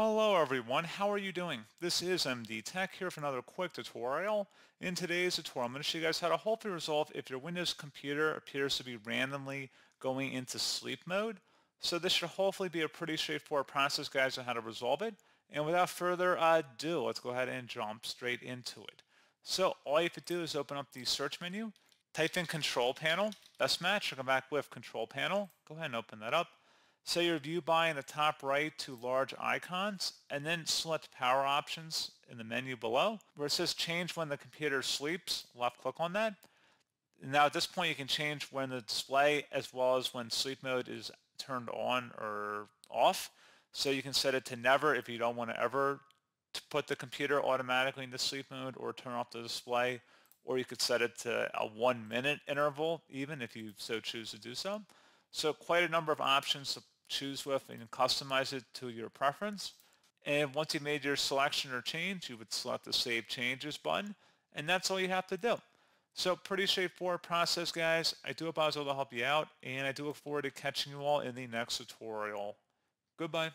Hello everyone, how are you doing? This is MD Tech here for another quick tutorial. In today's tutorial, I'm going to show you guys how to hopefully resolve if your Windows computer appears to be randomly going into sleep mode. So this should hopefully be a pretty straightforward process, guys, on how to resolve it. And without further ado, let's go ahead and jump straight into it. So all you have to do is open up the search menu, type in Control Panel, best match, come back with Control Panel. Go ahead and open that up. Set your view by in the top right to large icons, and then select Power Options in the menu below. Where it says Change when the computer sleeps, left click on that. Now at this point you can change when the display as well as when sleep mode is turned on or off. So you can set it to never if you don't want to ever put the computer automatically into sleep mode or turn off the display, or you could set it to a 1 minute interval even if you so choose to do so. So quite a number of options to choose with and customize it to your preference. And once you've made your selection or change, you would select the Save Changes button, and that's all you have to do. So pretty straightforward process, guys. I do hope I was able to help you out, and I do look forward to catching you all in the next tutorial. Goodbye.